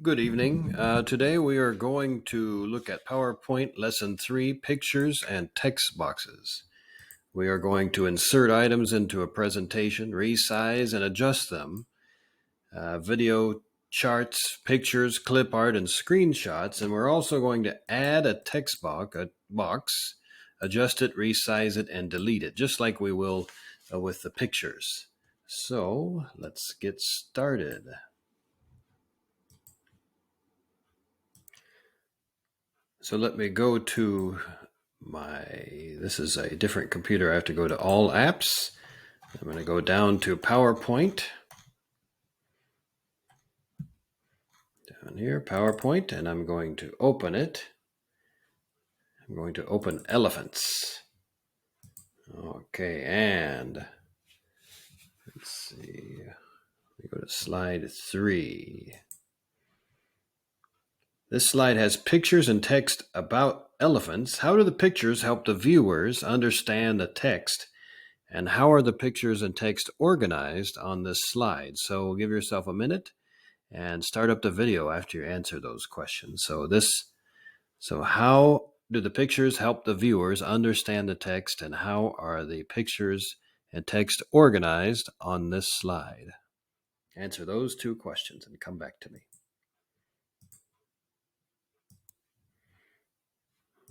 Good evening. Today we are going to look at PowerPoint Lesson 3, Pictures and Text Boxes. We are going to insert items into a presentation, resize and adjust them, video, charts, pictures, clip art, and screenshots. And we're also going to add a text box, adjust it, resize it, and delete it, just like we will with the pictures. So let's get started. So let me go to this is a different computer. I have to go to all apps. I'm going to go down to PowerPoint. Down here, PowerPoint, and I'm going to open it. I'm going to open elephants. Okay, and let's see. We go to slide 3. This slide has pictures and text about elephants. How do the pictures help the viewers understand the text? And how are the pictures and text organized on this slide? So give yourself a minute and start up the video after you answer those questions. So how do the pictures help the viewers understand the text, and how are the pictures and text organized on this slide? Answer those 2 questions and come back to me.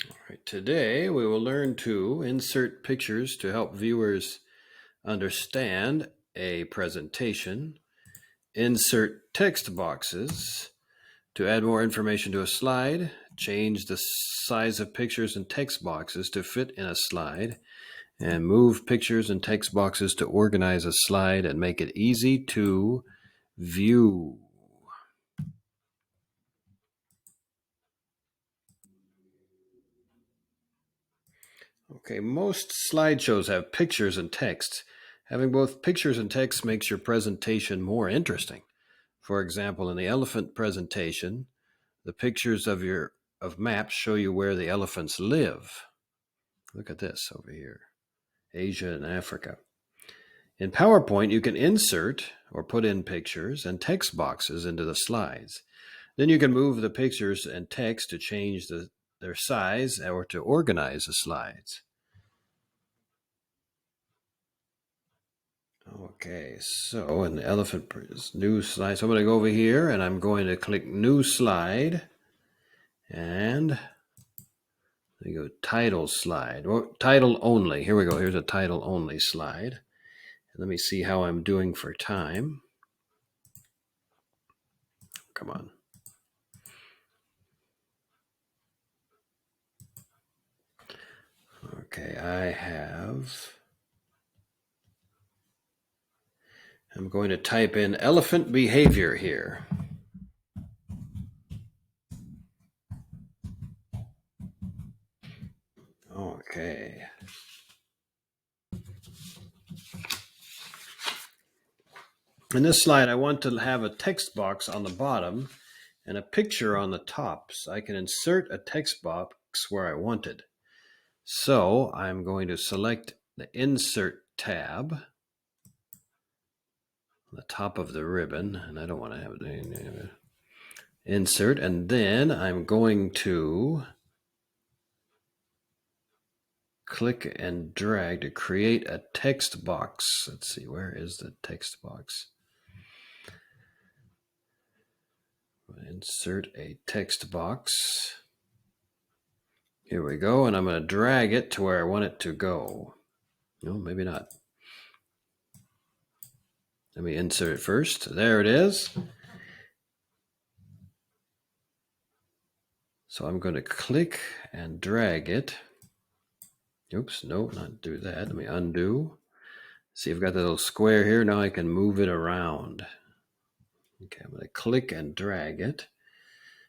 All right, today we will learn to insert pictures to help viewers understand a presentation, insert text boxes to add more information to a slide, change the size of pictures and text boxes to fit in a slide, and move pictures and text boxes to organize a slide and make it easy to view. Okay, most slideshows have pictures and text. Having both pictures and text makes your presentation more interesting. For example, in the elephant presentation, the pictures of maps show you where the elephants live. Look at this over here, Asia and Africa. In PowerPoint, you can insert or put in pictures and text boxes into the slides. Then you can move the pictures and text to change their size or to organize the slides. Okay, so in the elephant new slide, so I'm going to go over here and I'm going to click new slide, and there you go, title slide, or title only. Here we go. Here's a title only slide. Let me see how I'm doing for time. Come on. Okay, I'm going to type in elephant behavior here. Okay. In this slide, I want to have a text box on the bottom and a picture on the top, so I can insert a text box where I want it. So I'm going to select the Insert tab on the top of the ribbon, and I don't want to have it. Insert, and then I'm going to click and drag to create a text box. Let's see, where is the text box? Insert a text box. Here we go, and I'm going to drag it to where I want it to go. No, maybe not. Let me insert it first. There it is. So I'm going to click and drag it. Oops, no, not do that. Let me undo. See, I've got that little square here. Now I can move it around. Okay, I'm going to click and drag it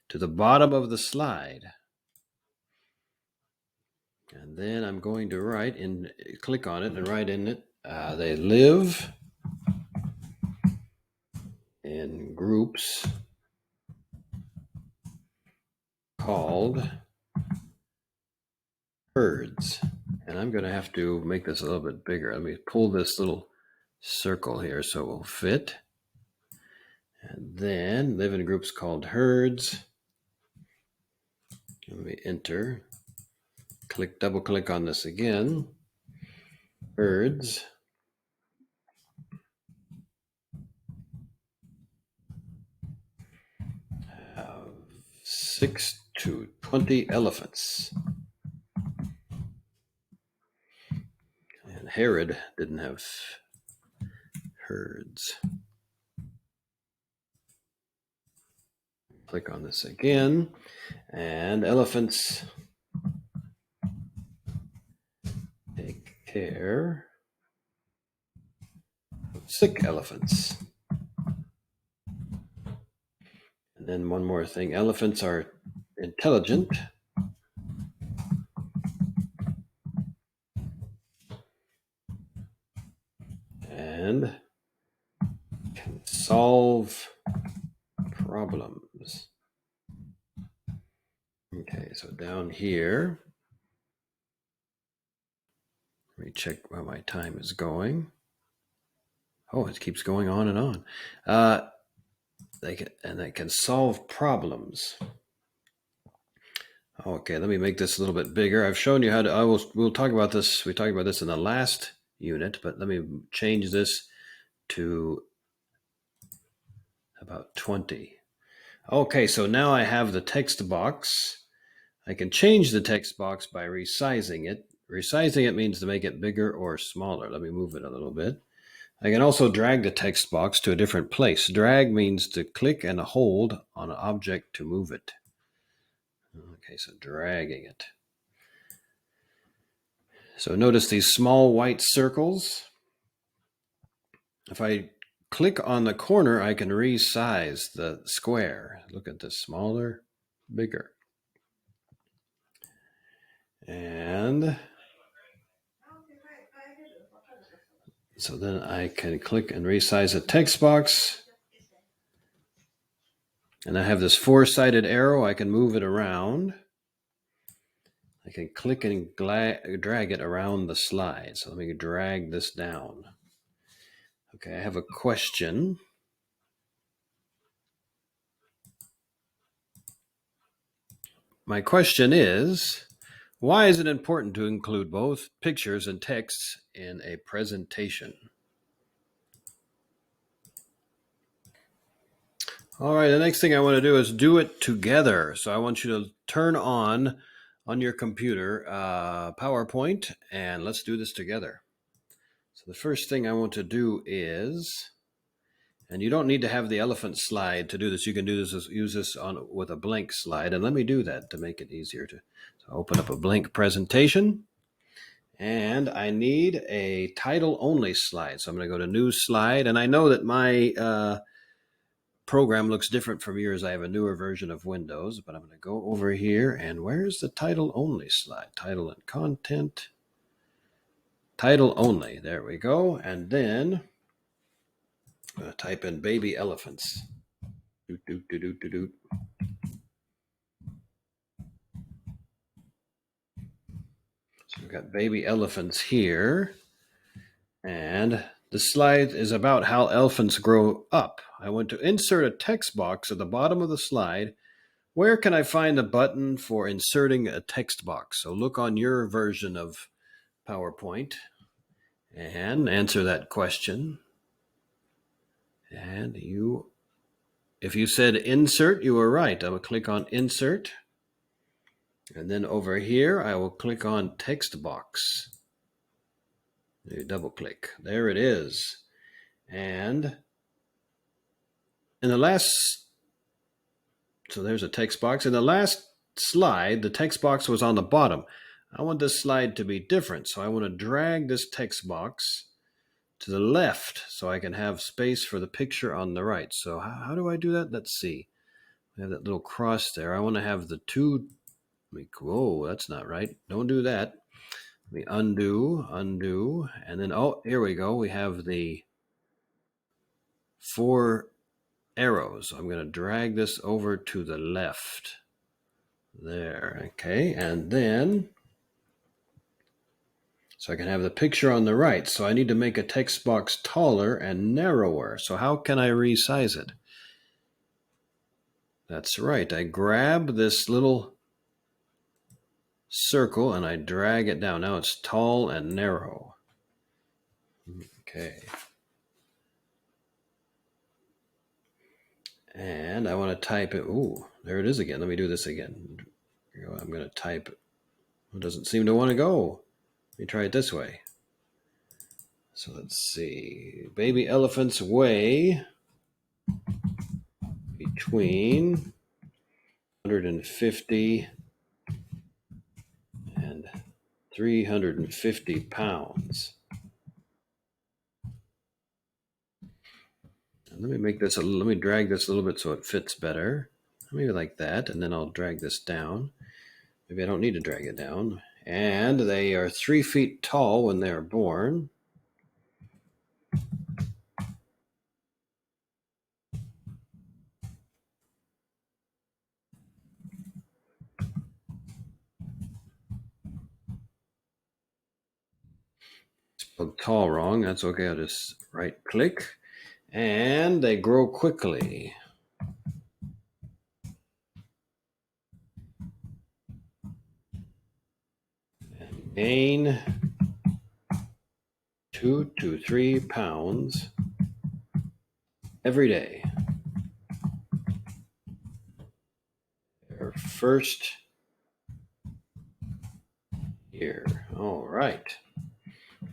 to the bottom of the slide. And then I'm going to click on it and write in it, they live in groups called herds. And I'm going to have to make this a little bit bigger. Let me pull this little circle here so it will fit. And then live in groups called herds. Let me enter. Double click on this again. Herds. 6 to 20 elephants. And Herod didn't have herds. Click on this again. And elephants take care of sick elephants. And then one more thing. Elephants are intelligent. And can solve problems. Okay, so down here, let me check where my time is going. Oh, it keeps going on and on. They can solve problems. Okay, let me make this a little bit bigger. I've shown you how to. We'll talk about this. We talked about this in the last unit, but let me change this to about 20. Okay, so now I have the text box. I can change the text box by resizing it. Resizing it means to make it bigger or smaller. Let me move it a little bit. I can also drag the text box to a different place. Drag means to click and hold on an object to move it. Okay, so dragging it. So notice these small white circles. If I click on the corner, I can resize the square. Look at this, smaller, bigger. And so then I can click and resize a text box. And I have this four-sided arrow. I can move it around. I can click and drag it around the slide. So let me drag this down. Okay, I have a question. My question is, why is it important to include both pictures and texts in a presentation? All right, the next thing I want to do is do it together. So I want you to turn on your computer PowerPoint, and let's do this together. So the first thing I want to do is, and you don't need to have the elephant slide to do this. You can do this, use this with a blank slide. And let me do that to make it easier to. So open up a blank presentation. And I need a title only slide. So I'm going to go to new slide. And I know that my program looks different from yours. I have a newer version of Windows, but I'm going to go over here. And where's the title only slide? Title and content. Title only. There we go. And then I'm going to type in baby elephants. Doot, doot, doot, doot, doot, doot. So we've got baby elephants here. And the slide is about how elephants grow up. I want to insert a text box at the bottom of the slide. Where can I find the button for inserting a text box? So look on your version of PowerPoint and answer that question. And if you said insert, you were right. I will click on insert. And then over here, I will click on text box. You double click. There it is. And in the last, so there's a text box. In the last slide, the text box was on the bottom. I want this slide to be different. So I want to drag this text box to the left so I can have space for the picture on the right. So how do I do that? Let's see. I have that little cross there. I want to have the two. Whoa, that's not right. Don't do that. Let me undo, and then, oh, here we go. We have the 4 arrows. I'm going to drag this over to the left. There, okay. And then, so I can have the picture on the right. So I need to make a text box taller and narrower. So how can I resize it? That's right. I grab this little circle and I drag it down. Now it's tall and narrow. Okay. And I want to type it. Ooh, there it is again. Let me do this again. I'm going to type it. It doesn't seem to want to go. Let me try it this way. So let's see. Baby elephants weigh between 150 and 350 pounds. And let me drag this a little bit so it fits better. Maybe like that, and then I'll drag this down. Maybe I don't need to drag it down. And they are 3 feet tall when they are born. Spelled tall wrong. That's okay. I'll just right click. And they grow quickly. And gain 2 to 3 pounds every day. Their first year. All right.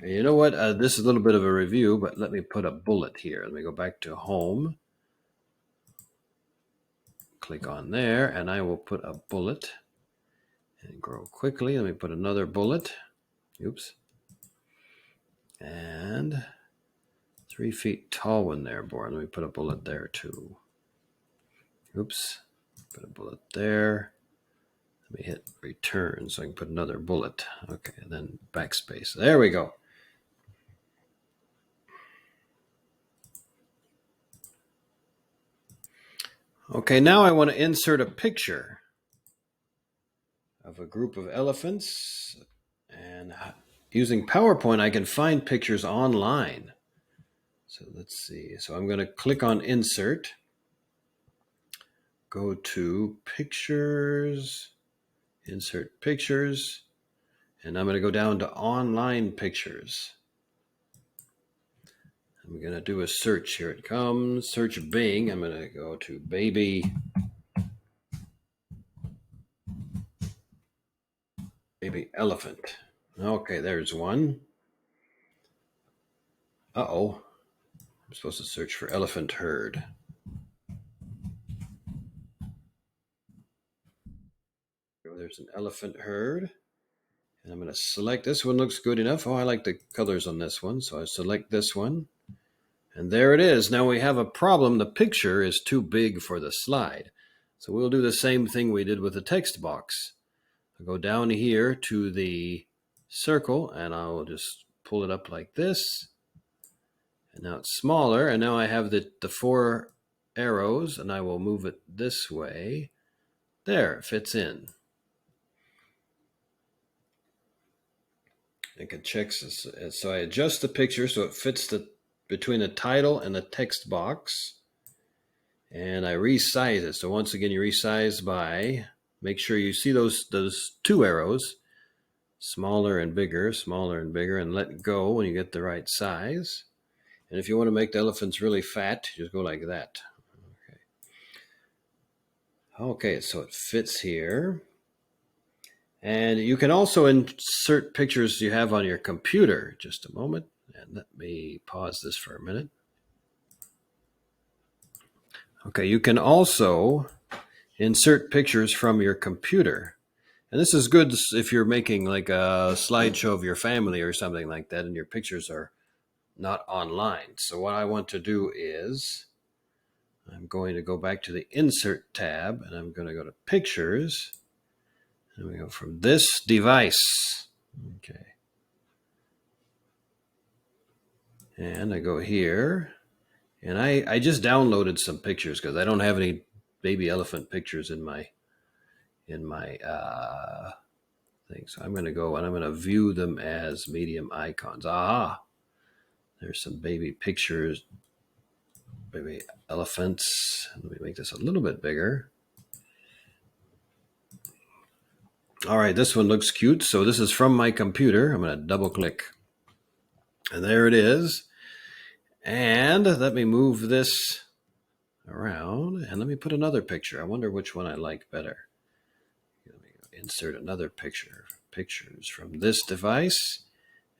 And you know what? This is a little bit of a review, but let me put a bullet here. Let me go back to home. Click on there, and I will put a bullet and grow quickly. Let me put another bullet. Oops. And 3 feet tall when they're born. Let me put a bullet there too. Oops. Put a bullet there. Let me hit return so I can put another bullet. Okay, and then backspace. There we go. Okay, now I want to insert a picture of a group of elephants. And using PowerPoint, I can find pictures online. So let's see. So I'm going to click on Insert. Go to Pictures, Insert Pictures, and I'm going to go down to Online Pictures. I'm going to do a search. Here it comes. Search Bing. I'm going to go to baby elephant. Okay, there's one. Uh-oh. I'm supposed to search for elephant herd. There's an elephant herd. And I'm going to select this one. Looks good enough. Oh, I like the colors on this one. So I select this one. And there it is. Now we have a problem. The picture is too big for the slide. So we'll do the same thing we did with the text box. I'll go down here to the circle and I'll just pull it up like this. And now it's smaller. And now I have the 4 arrows and I will move it this way. There, it fits in. I can check this. So I adjust the picture so it fits between the title and the text box. And I resize it. So once again, you resize by, make sure you see those 2 arrows, smaller and bigger, and let go when you get the right size. And if you want to make the elephants really fat, just go like that. Okay, so it fits here. And you can also insert pictures you have on your computer. Just a moment. And let me pause this for a minute. Okay, you can also insert pictures from your computer. And this is good if you're making like a slideshow of your family or something like that and your pictures are not online. So what I want to do is I'm going to go back to the Insert tab and I'm going to go to Pictures. And we go from this device. Okay. And I go here. And I just downloaded some pictures because I don't have any baby elephant pictures in my thing. So I'm going to go and I'm going to view them as medium icons. Aha! There's some baby pictures, baby elephants. Let me make this a little bit bigger. All right, this one looks cute. So this is from my computer. I'm going to double click. And there it is. And let me move this around and let me put another picture. I wonder which one I like better. Let me insert another picture. Pictures from this device.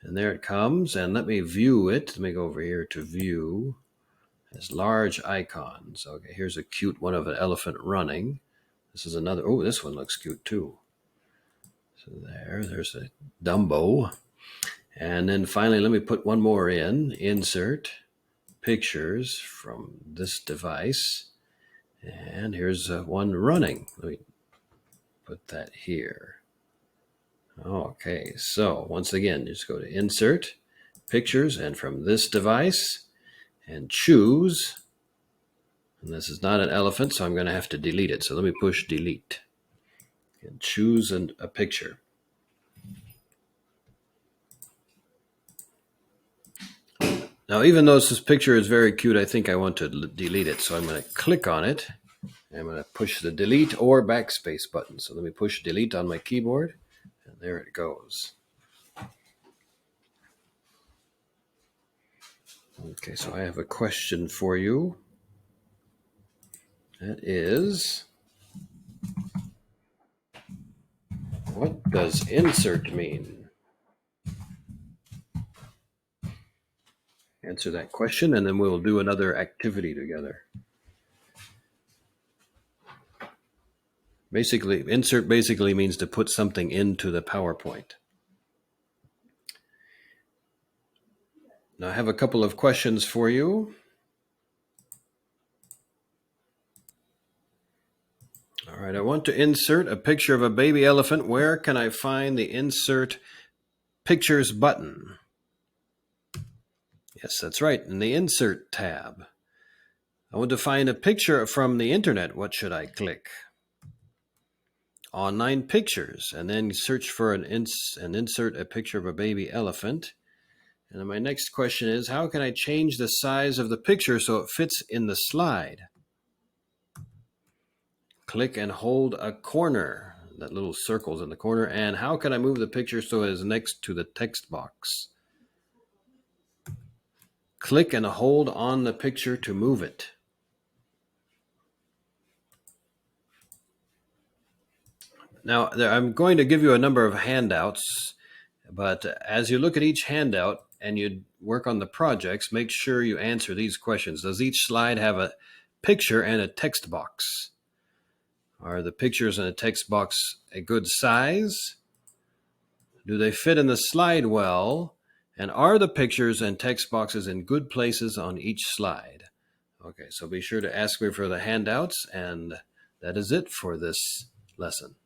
And there it comes. And let me view it. Let me go over here to view. As large icons. Okay, here's a cute one of an elephant running. This is another. Oh, this one looks cute too. So there's a Dumbo. And then finally, let me put one more in. Insert pictures from this device. And here's one running. Let me put that here. Okay, so once again, just go to Insert Pictures and from this device and choose. And this is not an elephant, so I'm going to have to delete it. So let me push delete and choose a picture. Now, even though this picture is very cute, I think I want to delete it. So I'm going to click on it. I'm going to push the delete or backspace button. So let me push delete on my keyboard. And there it goes. Okay, so I have a question for you. That is, what does insert mean? Answer that question, and then we'll do another activity together. Basically, insert basically means to put something into the PowerPoint. Now I have a couple of questions for you. All right, I want to insert a picture of a baby elephant. Where can I find the Insert Pictures button? Yes, that's right, in the Insert tab. I want to find a picture from the internet. What should I click? Online pictures, and then search for and insert a picture of a baby elephant. And then my next question is, how can I change the size of the picture so it fits in the slide? Click and hold a corner, that little circle's in the corner. And how can I move the picture so it is next to the text box? Click and hold on the picture to move it. Now, I'm going to give you a number of handouts, but as you look at each handout and you work on the projects, make sure you answer these questions. Does each slide have a picture and a text box? Are the pictures in a text box a good size? Do they fit in the slide well? And are the pictures and text boxes in good places on each slide? Okay, so be sure to ask me for the handouts, and that is it for this lesson.